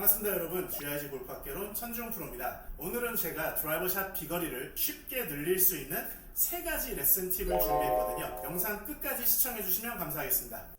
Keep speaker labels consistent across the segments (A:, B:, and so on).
A: 반갑습니다 여러분. GIG 골프학개론 천지용 프로입니다. 오늘은 제가 드라이버샷 비거리를 쉽게 늘릴 수 있는 3가지 레슨 팁을 준비했거든요. 영상 끝까지 시청해주시면 감사하겠습니다.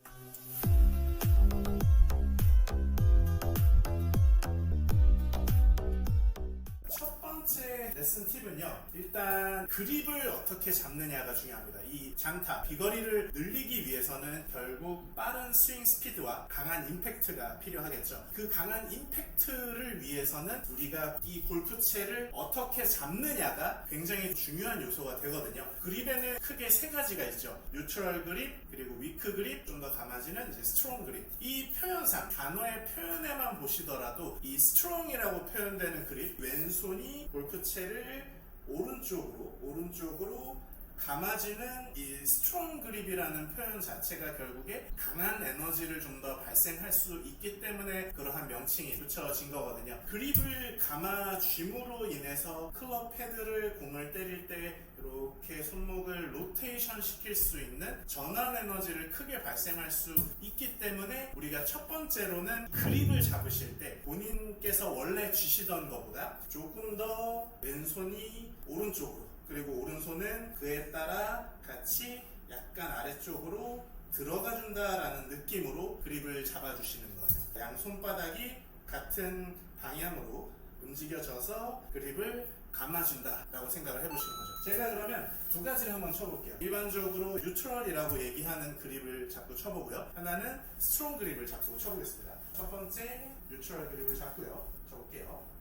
A: 첫 번째 레슨 팁은요, 일단 그립을 어떻게 잡느냐가 중요합니다. 이 장타, 비거리를 늘리기 위해서는 결국 빠른 스윙 스피드와 강한 임팩트가 필요하겠죠. 그 강한 임팩트를 위해서는 우리가 이 골프채를 어떻게 잡느냐가 굉장히 중요한 요소가 되거든요. 그립에는 크게 3가지가 있죠. 뉴트럴 그립, 그리고 위크 그립, 좀 더 감아지는 이제 스트롱 그립. 이 표현상, 단어의 표현에만 보시더라도 이 스트롱이라고 표현되는 그립, 왼손이 골프채를 오른쪽으로 감아지는 이 스트롱 그립이라는 표현 자체가 결국에 강한 에너지를 좀 더 발생할 수 있기 때문에 그러한 명칭이 붙여진 거거든요. 그립을 감아줌으로 인해서 클럽 헤드를 공을 때릴 때 이렇게 손목을 로테이션 시킬 수 있는 전환 에너지를 크게 발생할 수 있기 때문에 우리가 첫 번째로는 그립을 잡으실 때 본인께서 원래 쥐시던 것보다 조금 더 왼손이 오른쪽으로, 그리고 오른손은 그에 따라 같이 약간 아래쪽으로 들어가준다라는 느낌으로 그립을 잡아주시는 거예요. 양 손바닥이 같은 방향으로 움직여져서 그립을 감아준다라고 생각을 해보시는 거죠. 제가 그러면 2가지를 한번 쳐볼게요. 일반적으로 뉴트럴이라고 얘기하는 그립을 잡고 쳐보고요. 하나는 스트롱 그립을 잡고 쳐보겠습니다. 첫 번째 뉴트럴 그립을 잡고요. 쳐볼게요.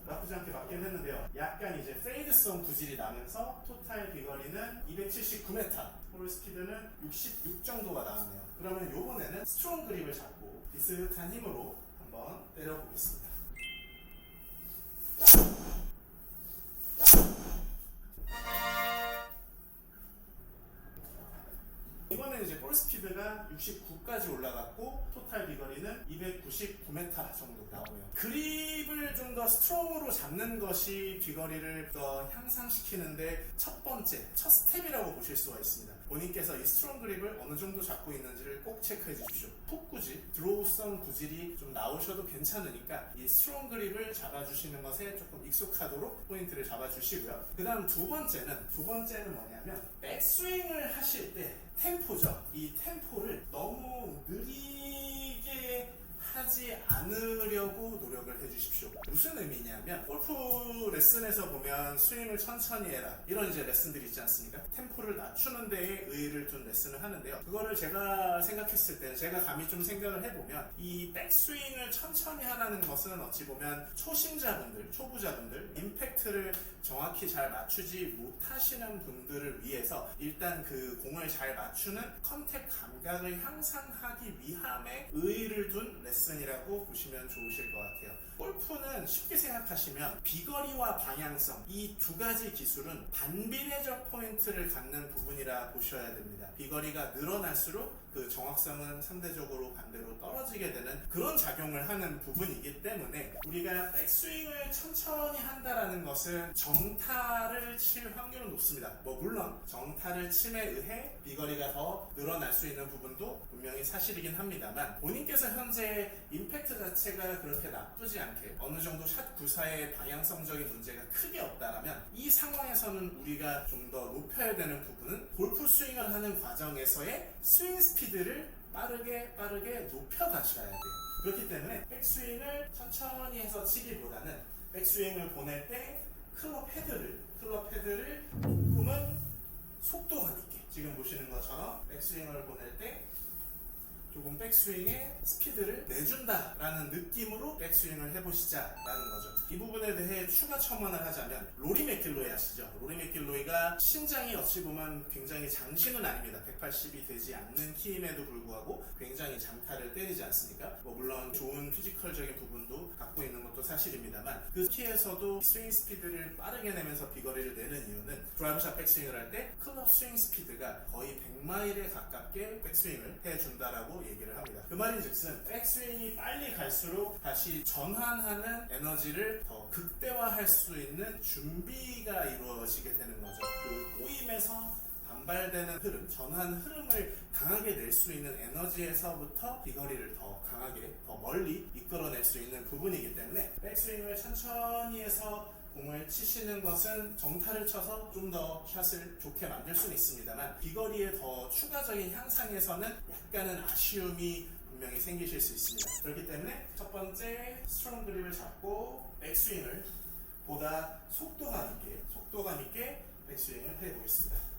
A: 나쁘지 않게 맞긴 했는데요. 약간 이제 페이드성 구질이 나면서 토탈 비거리는 279m, 볼 스피드는 66 정도가 나왔네요. 그러면 요번에는 스트롱 그립을 잡고 비슷한 힘으로 한번 때려보겠습니다. 이번에는 이제 볼 스피드가 69까지 올라갔고 토탈 비거리는 299m 정도 나오네요. 그립을 좀 더 스트롱으로 잡는 것이 비거리를 더 향상시키는데 첫 번째, 첫 스텝이라고 보실 수가 있습니다. 본인께서 이 스트롱 그립을 어느 정도 잡고 있는지를 꼭 체크해 주십시오. 톡 구질, 드로우성 구질이 좀 나오셔도 괜찮으니까 이 스트롱 그립을 잡아주시는 것에 조금 익숙하도록 포인트를 잡아주시고요. 그 다음 두 번째는 뭐냐면 백스윙을 하실 때 템포죠. 이 템포를 너무 느리게 하지 않으려고 노력을 해주십시오. 무슨 의미냐면 골프 레슨에서 보면 스윙을 천천히 해라 이런 이제 레슨들이 있지 않습니까? 템포를 낮추는 데에 의의를 둔 레슨을 하는데요. 그거를 제가 생각했을 때, 제가 감히 좀 생각을 해보면 이 백스윙을 천천히 하라는 것은 어찌 보면 초심자분들, 초보자분들, 임팩트를 정확히 잘 맞추지 못하시는 분들을 위해서 일단 그 공을 잘 맞추는 컨택 감각을 향상하기 위함에 의의를 둔 레슨이라고 보시면 좋으실 것 같아요. 골프는 쉽게 생각하시면 비거리와 방향성, 이 2가지 기술은 반비례적 포인트를 갖는 부분이라 보셔야 됩니다. 비거리가 늘어날수록 그 정확성은 상대적으로 반대로 떨어지게 되는 그런 작용을 하는 부분이기 때문에 우리가 백스윙을 천천히 한다라는 것은 정타를 칠 확률은 높습니다. 물론 정타를 침에 의해 비거리가 더 늘어날 수 있는 부분도 분명히 사실이긴 합니다만, 본인께서 현재 임팩트 자체가 그렇게 나쁘지 않게 어느 정도 샷 구사의 방향성적인 문제가 크게 없다라면 이 상황에서는 우리가 좀 더 높여야 되는 부분은 골프 스윙을 하는 과정에서의 스윙 스피드를 빠르게 높여가셔야 돼요. 그렇기 때문에 백스윙을 천천히 해서 치기보다는 백스윙을 보낼 때 클럽 헤드를 조금은 속도감 있게, 지금 보시는 것처럼 백스윙을 보낼 때 조금 백스윙의 스피드를 내준다라는 느낌으로 백스윙을 해보시자라는 거죠. 이 부분에 대해 추가 첨언을 하자면 로리 맥길로이 아시죠? 로리 맥길로이가 신장이 어찌 보면 굉장히 장신은 아닙니다. 180이 되지 않는 키임에도 불구하고 굉장히 장타를 때리지 않습니까? 물론 좋은 피지컬적인 부분도 갖고 있는 것도 사실입니다만, 그 키에서도 스윙 스피드를 빠르게 내면서 비거리를 내는 이유는 드라이버샷 백스윙을 할 때 클럽 스윙 스피드가 거의 100마일에 가깝게 백스윙을 해준다라고 얘기를 합니다. 그 말인즉슨 백스윙이 빨리 갈수록 다시 전환하는 에너지를 더 극대화할 수 있는 준비가 이루어지게 되는 거죠. 그 꼬임에서 전발되는 흐름, 전환 흐름을 강하게 낼 수 있는 에너지에서부터 비거리를 더 강하게, 더 멀리 이끌어낼 수 있는 부분이기 때문에 백스윙을 천천히 해서 공을 치시는 것은 정타를 쳐서 좀 더 샷을 좋게 만들 수는 있습니다만 비거리의 더 추가적인 향상에서는 약간은 아쉬움이 분명히 생기실 수 있습니다. 그렇기 때문에 첫 번째 스트롱 그립을 잡고 백스윙을 보다 속도감 있게 백스윙을 해보겠습니다.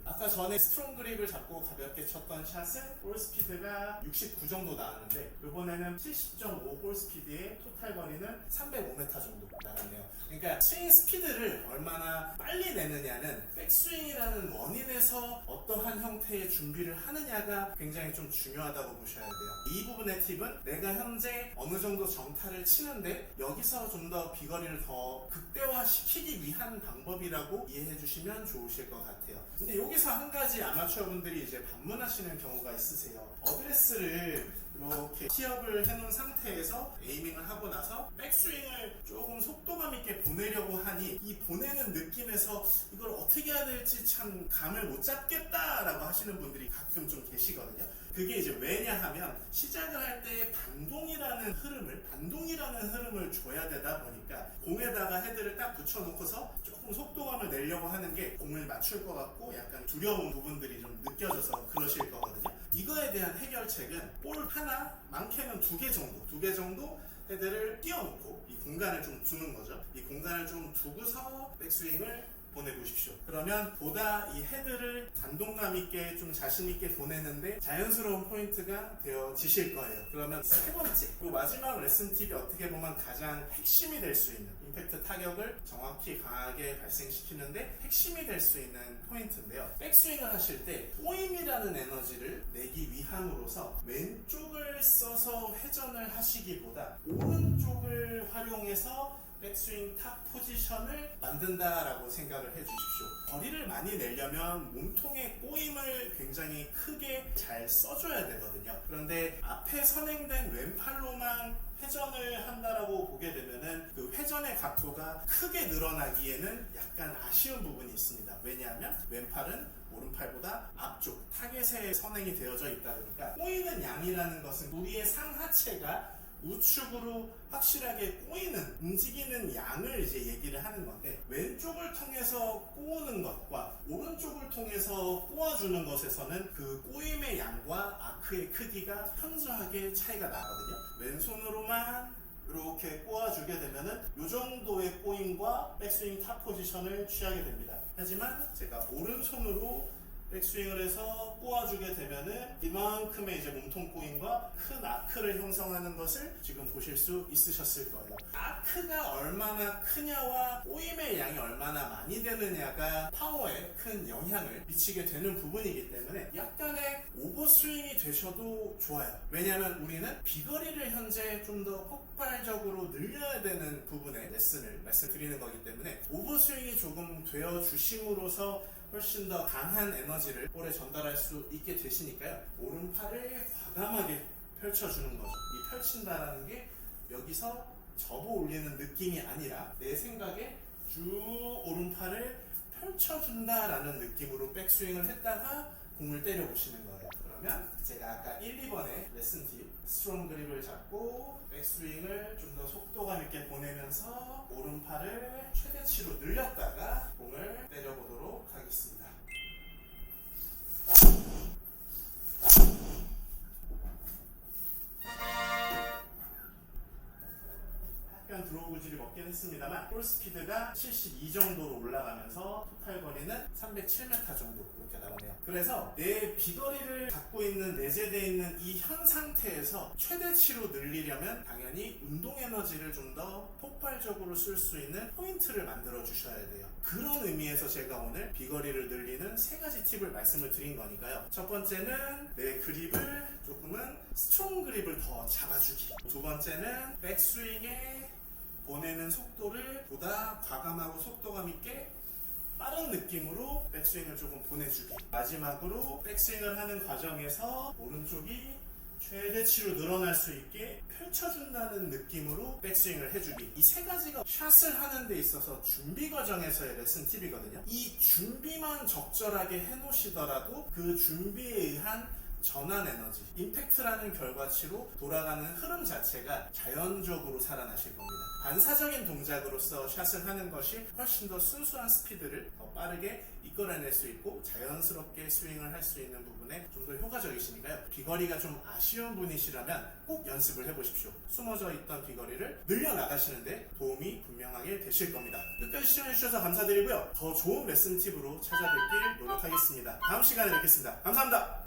A: 아까 전에 스트롱 그립을 잡고 가볍게 쳤던 샷은 볼 스피드가 69 정도 나왔는데 이번에는 70.5 볼 스피드의 토탈 거리는 305m 정도 나갔네요. 그러니까 스윙 스피드를 얼마나 빨리 내느냐는 백스윙이라는 원인에서 어떠한 형태의 준비를 하느냐가 굉장히 좀 중요하다고 보셔야 돼요. 이 부분의 팁은 내가 현재 어느 정도 정타를 치는데 여기서 좀 더 비거리를 더 극대화시키기 위한 방법이라고 이해해 주시면 좋으실 것 같아요. 근데 여기서 한 가지 아마추어 분들이 이제 반문하시는 경우가 있으세요. 어드레스를 이렇게 티업을 해놓은 상태에서 에이밍을 하고 나서 백스윙을 조금 속도감 있게 보내려고 하니 이 보내는 느낌에서 이걸 어떻게 해야 될지 참 감을 못 잡겠다라고 하시는 분들이 가끔 좀 계시거든요. 그게 이제 왜냐하면 시작을 할 때 반동이라는 흐름을 줘야 되다 보니까 공에다가 헤드를 딱 붙여놓고서 조금 속도감을 내려고 하는 게 공을 맞출 것 같고 약간 두려운 부분들이 좀 느껴져서 그러실 거거든요. 이거에 대한 해결책은 볼 하나, 많게는 두 개 정도 헤드를 띄워놓고 이 공간을 좀 두는 거죠. 이 공간을 좀 두고서 백스윙을 보내보십시오. 그러면 보다 이 헤드를 단동감 있게 좀 자신 있게 보내는데 자연스러운 포인트가 되어지실 거예요. 그러면 세 번째, 그 마지막 레슨 팁이 어떻게 보면 가장 핵심이 될 수 있는 임팩트 타격을 정확히 강하게 발생시키는데 핵심이 될 수 있는 포인트인데요. 백스윙을 하실 때 꼬임이라는 에너지를 내기 위함으로써 왼쪽을 써서 회전을 하시기보다 오른쪽을 활용해서 백스윙 탑 포지션을 만든다라고 생각을 해주십시오. 거리를 많이 내려면 몸통의 꼬임을 굉장히 크게 잘 써줘야 되거든요. 그런데 앞에 선행된 왼팔로만 회전을 한다라고 보게 되면은 그 회전의 각도가 크게 늘어나기에는 약간 아쉬운 부분이 있습니다. 왜냐하면 왼팔은 오른팔보다 앞쪽 타겟에 선행이 되어져 있다 보니까 꼬이는 양이라는 것은 우리의 상하체가 우측으로 확실하게 꼬이는, 움직이는 양을 이제 얘기를 하는 건데 왼쪽을 통해서 꼬우는 것과 오른쪽을 통해서 꼬아주는 것에서는 그 꼬임의 양과 아크의 크기가 현저하게 차이가 나거든요. 왼손으로만 이렇게 꼬아주게 되면은 이 정도의 꼬임과 백스윙 탑 포지션을 취하게 됩니다. 하지만 제가 오른손으로 백스윙을 해서 꼬아주게 되면은 이만큼의 이제 몸통 꼬임과 큰 아크를 형성하는 것을 지금 보실 수 있으셨을 거예요. 아크가 얼마나 크냐와 꼬임의 양이 얼마나 많이 되느냐가 파워에 큰 영향을 미치게 되는 부분이기 때문에 약간의 오버스윙이 되셔도 좋아요. 왜냐하면 우리는 비거리를 현재 좀 더 폭발적으로 늘려야 되는 부분에 레슨을 말씀드리는 거기 때문에 오버스윙이 조금 되어 주심으로써 훨씬 더 강한 에너지를 볼에 전달할 수 있게 되시니까요. 오른팔을 과감하게 펼쳐주는 거죠. 이 펼친다라는 게 여기서 접어 올리는 느낌이 아니라 내 생각에 쭉 오른팔을 펼쳐준다라는 느낌으로 백스윙을 했다가 공을 때려보시는 거예요. 그러면 제가 아까 1, 2번의 레슨 팁 스트롱 그립을 잡고 백스윙을 좀 더 속도감 있게 보내면서 오른팔을 최대치로 늘렸다가 공을 때려보도록 하겠습니다. 약간 드로우 구질이 먹긴 했습니다만 볼 스피드가 72 정도로 올라가면서 토탈 거리는 307m 정도 이렇게 나오네요. 그래서 내 비거리를 갖고 있는 내재되어 있는 이 현 상태에서 최대치로 늘리려면 당연히 운동 에너지를 좀 더 폭발적으로 쓸 수 있는 포인트를 만들어 주셔야 돼요. 그런 의미에서 제가 오늘 비거리를 늘리는 세 가지 팁을 말씀을 드린 거니까요. 첫 번째는 내 그립을 조금은 스트롱 그립을 더 잡아주기. 두 번째는 백스윙에 보내는 속도를 보다 과감하고 속도감 있게 빠른 느낌으로 백스윙을 조금 보내주기. 마지막으로 백스윙을 하는 과정에서 오른쪽이 최대치로 늘어날 수 있게 펼쳐준다는 느낌으로 백스윙을 해주기. 이 세 가지가 샷을 하는 데 있어서 준비 과정에서의 레슨 팁이거든요. 이 준비만 적절하게 해놓으시더라도 그 준비에 의한 전환 에너지, 임팩트라는 결과치로 돌아가는 흐름 자체가 자연적으로 살아나실 겁니다. 반사적인 동작으로서 샷을 하는 것이 훨씬 더 순수한 스피드를 더 빠르게 이끌어낼 수 있고 자연스럽게 스윙을 할 수 있는 부분에 좀 더 효과적이시니까요. 비거리가 좀 아쉬운 분이시라면 꼭 연습을 해보십시오. 숨어져 있던 비거리를 늘려나가시는데 도움이 분명하게 되실 겁니다. 끝까지 시청해주셔서 감사드리고요. 더 좋은 레슨 팁으로 찾아뵙길 노력하겠습니다. 다음 시간에 뵙겠습니다. 감사합니다.